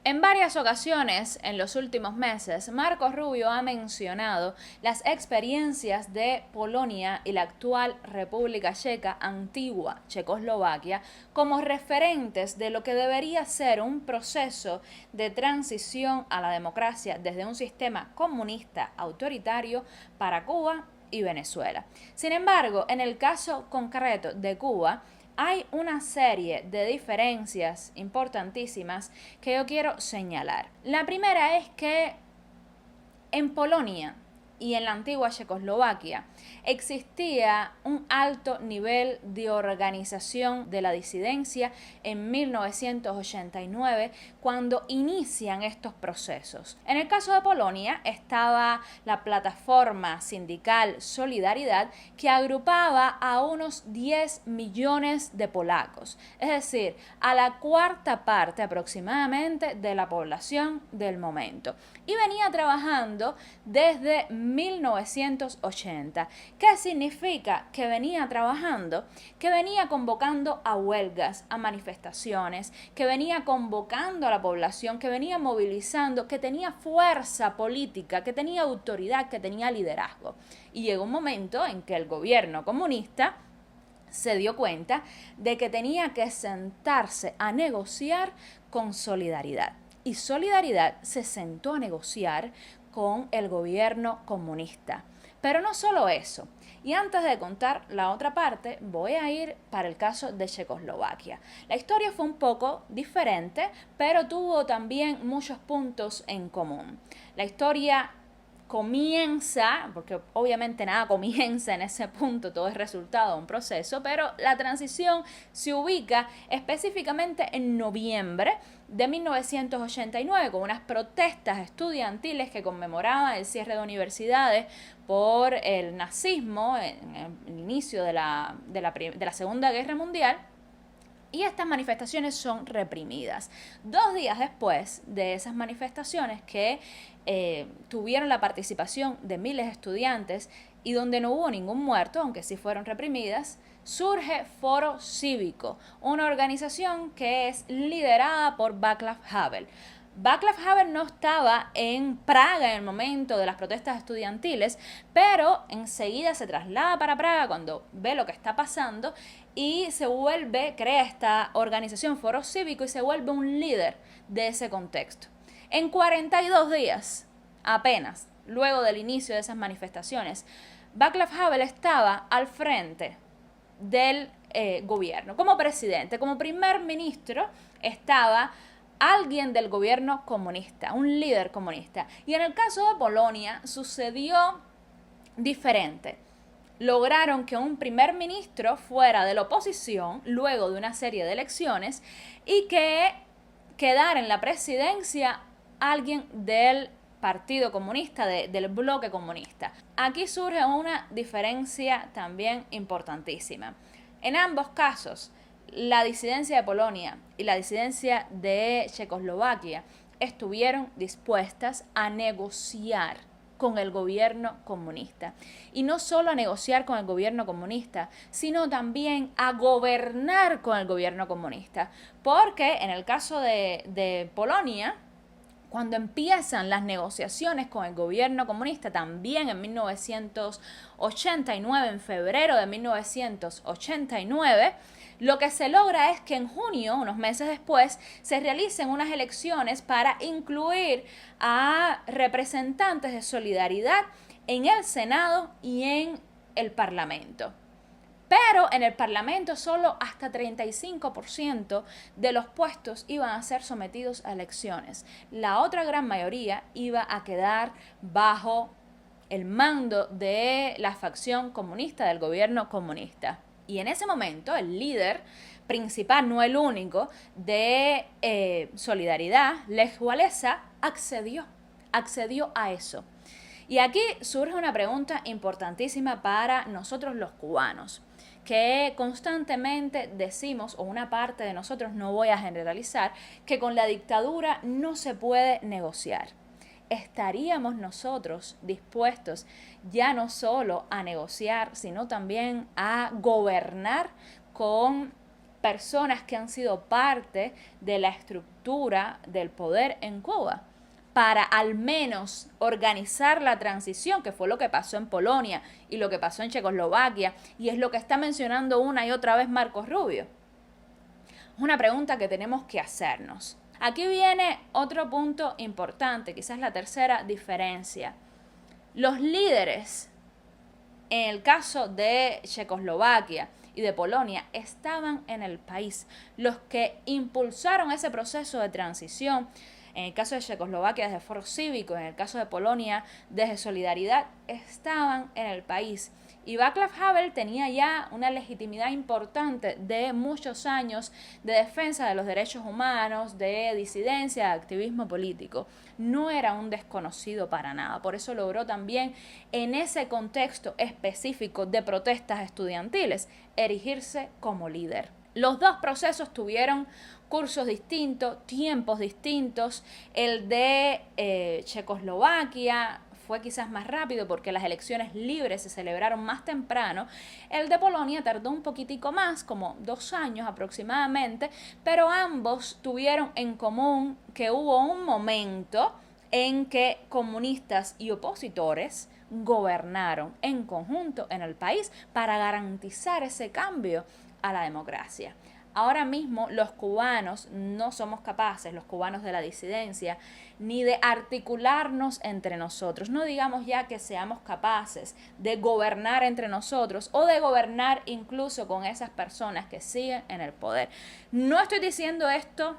En varias ocasiones en los últimos meses, Marco Rubio ha mencionado las experiencias de Polonia y la actual República Checa, antigua Checoslovaquia, como referentes de lo que debería ser un proceso de transición a la democracia desde un sistema comunista autoritario para Cuba y Venezuela. Sin embargo, en el caso concreto de Cuba, hay una serie de diferencias importantísimas que yo quiero señalar. La primera es que en Polonia y en la antigua Checoslovaquia existía un alto nivel de organización de la disidencia en 1989 cuando inician estos procesos. En el caso de Polonia estaba la plataforma sindical Solidaridad, que agrupaba a unos 10 millones de polacos, es decir, a la cuarta parte aproximadamente de la población del momento, y venía trabajando desde 1980. ¿Qué significa que venía trabajando? Que venía convocando a huelgas, a manifestaciones, que venía convocando a la población, que venía movilizando, que tenía fuerza política, que tenía autoridad, que tenía liderazgo. Y llegó un momento en que el gobierno comunista se dio cuenta de que tenía que sentarse a negociar con Solidaridad. Y Solidaridad se sentó a negociar con el gobierno comunista. Pero no solo eso. Y antes de contar la otra parte, voy a ir para el caso de Checoslovaquia. La historia fue un poco diferente, pero tuvo también muchos puntos en común. La historia comienza, porque obviamente nada comienza en ese punto, todo es resultado de un proceso, pero la transición se ubica específicamente en noviembre de 1989 con unas protestas estudiantiles que conmemoraban el cierre de universidades por el nazismo en el inicio de la Segunda Guerra Mundial. Y estas manifestaciones son reprimidas. 2 días después de esas manifestaciones que tuvieron la participación de miles de estudiantes y donde no hubo ningún muerto, aunque sí fueron reprimidas, surge Foro Cívico, una organización que es liderada por Václav Havel. Václav Havel no estaba en Praga en el momento de las protestas estudiantiles, pero enseguida se traslada para Praga cuando ve lo que está pasando y crea esta organización Foro Cívico y se vuelve un líder de ese contexto. En 42 días, apenas, luego del inicio de esas manifestaciones, Václav Havel estaba al frente del gobierno, como presidente, como primer ministro estaba alguien del gobierno comunista, un líder comunista. Y en el caso de Polonia sucedió diferente. Lograron que un primer ministro fuera de la oposición luego de una serie de elecciones y que quedara en la presidencia alguien del Partido Comunista, del bloque comunista. Aquí surge una diferencia también importantísima. En ambos casos, la disidencia de Polonia y la disidencia de Checoslovaquia estuvieron dispuestas a negociar con el gobierno comunista. Y no solo a negociar con el gobierno comunista, sino también a gobernar con el gobierno comunista. Porque en el caso de Polonia, cuando empiezan las negociaciones con el gobierno comunista, también en 1989, en febrero de 1989, lo que se logra es que en junio, unos meses después, se realicen unas elecciones para incluir a representantes de Solidaridad en el Senado y en el Parlamento. Pero en el Parlamento solo hasta 35% de los puestos iban a ser sometidos a elecciones. La otra gran mayoría iba a quedar bajo el mando de la facción comunista, del gobierno comunista. Y en ese momento el líder principal, no el único, de Solidaridad, Lech Walesa, accedió a eso. Y aquí surge una pregunta importantísima para nosotros los cubanos, que constantemente decimos, o una parte de nosotros, no voy a generalizar, que con la dictadura no se puede negociar. ¿Estaríamos nosotros dispuestos ya no solo a negociar, sino también a gobernar con personas que han sido parte de la estructura del poder en Cuba, para al menos organizar la transición, que fue lo que pasó en Polonia y lo que pasó en Checoslovaquia, y es lo que está mencionando una y otra vez Marcos Rubio. Es una pregunta que tenemos que hacernos. Aquí viene otro punto importante, quizás la tercera diferencia. Los líderes, en el caso de Checoslovaquia y de Polonia, estaban en el país. Los que impulsaron ese proceso de transición, en el caso de Checoslovaquia desde Foro Cívico, en el caso de Polonia desde Solidaridad, estaban en el país. Y Václav Havel tenía ya una legitimidad importante de muchos años de defensa de los derechos humanos, de disidencia, de activismo político. No era un desconocido para nada. Por eso logró también, en ese contexto específico de protestas estudiantiles, erigirse como líder. Los dos procesos tuvieron cursos distintos, tiempos distintos. El de Checoslovaquia fue quizás más rápido porque las elecciones libres se celebraron más temprano. El de Polonia tardó un poquitico más, como 2 años aproximadamente, pero ambos tuvieron en común que hubo un momento en que comunistas y opositores gobernaron en conjunto en el país para garantizar ese cambio a la democracia. Ahora mismo los cubanos no somos capaces, los cubanos de la disidencia, ni de articularnos entre nosotros. No digamos ya que seamos capaces de gobernar entre nosotros o de gobernar incluso con esas personas que siguen en el poder. No estoy diciendo esto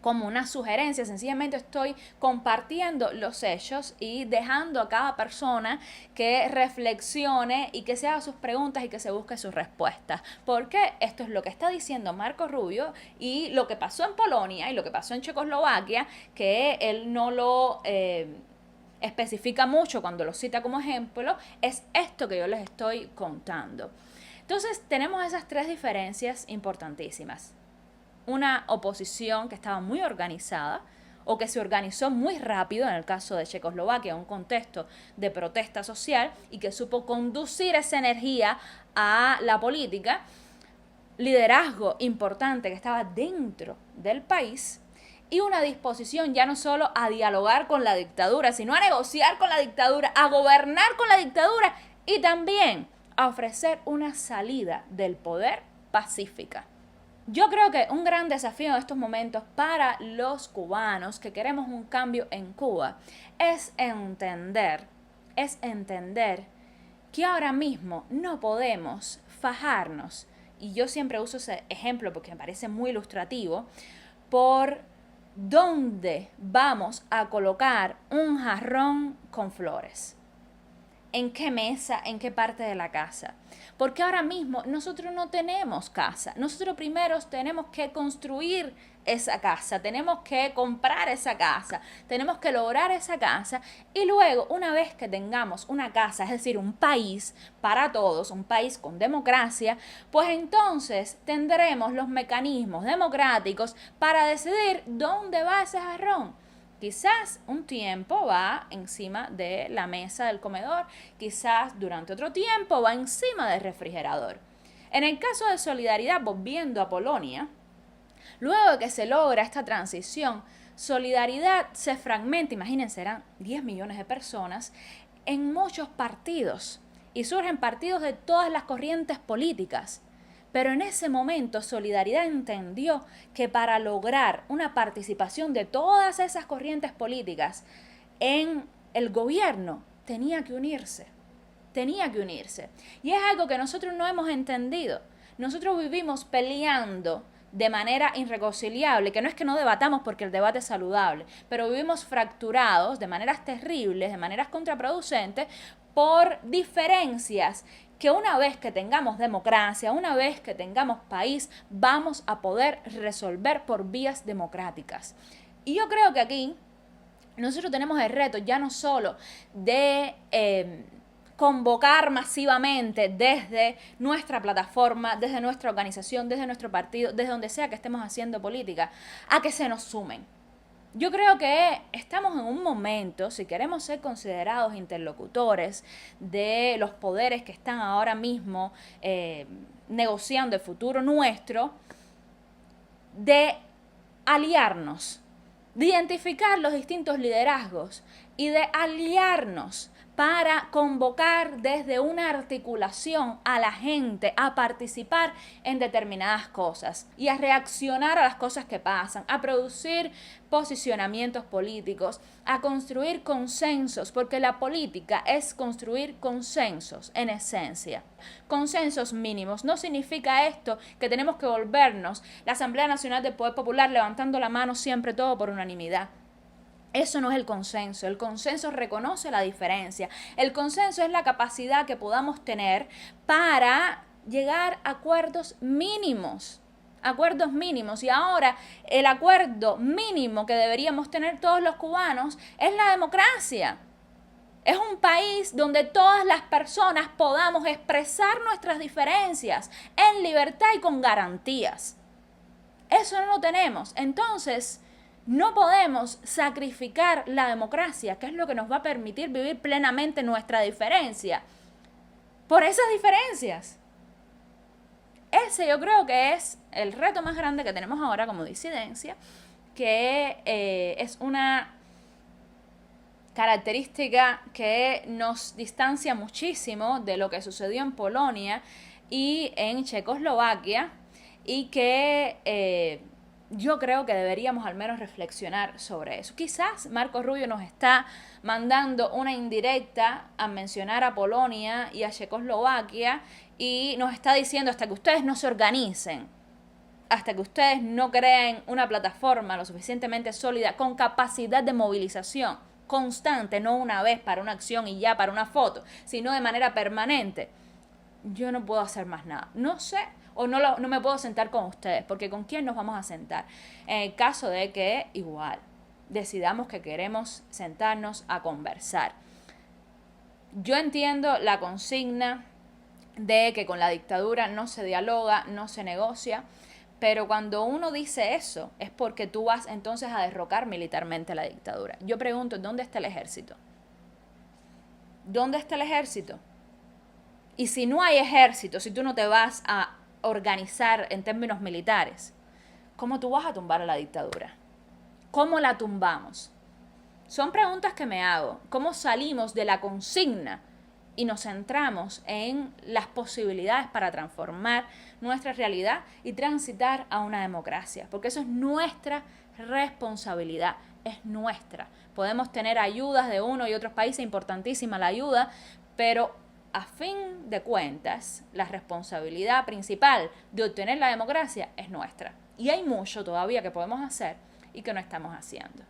como una sugerencia, sencillamente estoy compartiendo los hechos y dejando a cada persona que reflexione y que se haga sus preguntas y que se busque sus respuestas. Porque esto es lo que está diciendo Marcos Rubio y lo que pasó en Polonia y lo que pasó en Checoslovaquia, que él no lo especifica mucho cuando lo cita como ejemplo, es esto que yo les estoy contando. Entonces tenemos esas 3 diferencias importantísimas. Una oposición que estaba muy organizada o que se organizó muy rápido, en el caso de Checoslovaquia, un contexto de protesta social y que supo conducir esa energía a la política. Liderazgo importante que estaba dentro del país y una disposición ya no solo a dialogar con la dictadura, sino a negociar con la dictadura, a gobernar con la dictadura y también a ofrecer una salida del poder pacífica. Yo creo que un gran desafío en estos momentos para los cubanos que queremos un cambio en Cuba es entender que ahora mismo no podemos fajarnos, y yo siempre uso ese ejemplo porque me parece muy ilustrativo, por dónde vamos a colocar un jarrón con flores. ¿En qué mesa? ¿En qué parte de la casa? Porque ahora mismo nosotros no tenemos casa. Nosotros primero tenemos que construir esa casa, tenemos que comprar esa casa, tenemos que lograr esa casa y luego, una vez que tengamos una casa, es decir, un país para todos, un país con democracia, pues entonces tendremos los mecanismos democráticos para decidir dónde va ese jarrón. Quizás un tiempo va encima de la mesa del comedor, quizás durante otro tiempo va encima del refrigerador. En el caso de Solidaridad, volviendo a Polonia, luego de que se logra esta transición, Solidaridad se fragmenta, imagínense, eran 10 millones de personas, en muchos partidos y surgen partidos de todas las corrientes políticas. Pero en ese momento Solidaridad entendió que para lograr una participación de todas esas corrientes políticas en el gobierno tenía que unirse. Y es algo que nosotros no hemos entendido. Nosotros vivimos peleando de manera irreconciliable, que no es que no debatamos porque el debate es saludable, pero vivimos fracturados de maneras terribles, de maneras contraproducentes, por diferencias que una vez que tengamos democracia, una vez que tengamos país, vamos a poder resolver por vías democráticas. Y yo creo que aquí nosotros tenemos el reto ya no solo de convocar masivamente desde nuestra plataforma, desde nuestra organización, desde nuestro partido, desde donde sea que estemos haciendo política, a que se nos sumen. Yo creo que estamos en un momento, si queremos ser considerados interlocutores de los poderes que están ahora mismo negociando el futuro nuestro, de aliarnos, de identificar los distintos liderazgos y de aliarnos para convocar desde una articulación a la gente a participar en determinadas cosas y a reaccionar a las cosas que pasan, a producir posicionamientos políticos, a construir consensos, porque la política es construir consensos en esencia. Consensos mínimos. No significa esto que tenemos que volvernos la Asamblea Nacional del Poder Popular levantando la mano siempre todo por unanimidad. Eso no es el consenso. El consenso reconoce la diferencia. El consenso es la capacidad que podamos tener para llegar a acuerdos mínimos. Acuerdos mínimos. Y ahora el acuerdo mínimo que deberíamos tener todos los cubanos es la democracia. Es un país donde todas las personas podamos expresar nuestras diferencias en libertad y con garantías. Eso no lo tenemos. Entonces, no podemos sacrificar la democracia, que es lo que nos va a permitir vivir plenamente nuestra diferencia, por esas diferencias. Ese yo creo que es el reto más grande que tenemos ahora como disidencia, que es una característica que nos distancia muchísimo de lo que sucedió en Polonia y en Checoslovaquia, y que yo creo que deberíamos al menos reflexionar sobre eso. Quizás Marco Rubio nos está mandando una indirecta a mencionar a Polonia y a Checoslovaquia y nos está diciendo hasta que ustedes no se organicen, hasta que ustedes no creen una plataforma lo suficientemente sólida con capacidad de movilización constante, no una vez para una acción y ya para una foto, sino de manera permanente, yo no puedo hacer más nada. No sé, o no me puedo sentar con ustedes, porque ¿con quién nos vamos a sentar? En el caso de que igual decidamos que queremos sentarnos a conversar. Yo entiendo la consigna de que con la dictadura no se dialoga, no se negocia, pero cuando uno dice eso es porque tú vas entonces a derrocar militarmente la dictadura. Yo pregunto, ¿dónde está el ejército? ¿Dónde está el ejército? Y si no hay ejército, si tú no te vas a organizar en términos militares, ¿cómo tú vas a tumbar a la dictadura? ¿Cómo la tumbamos? Son preguntas que me hago. ¿Cómo salimos de la consigna y nos centramos en las posibilidades para transformar nuestra realidad y transitar a una democracia? Porque eso es nuestra responsabilidad, es nuestra. Podemos tener ayudas de uno y otros países, importantísima la ayuda, pero a fin de cuentas, la responsabilidad principal de obtener la democracia es nuestra. Y hay mucho todavía que podemos hacer y que no estamos haciendo.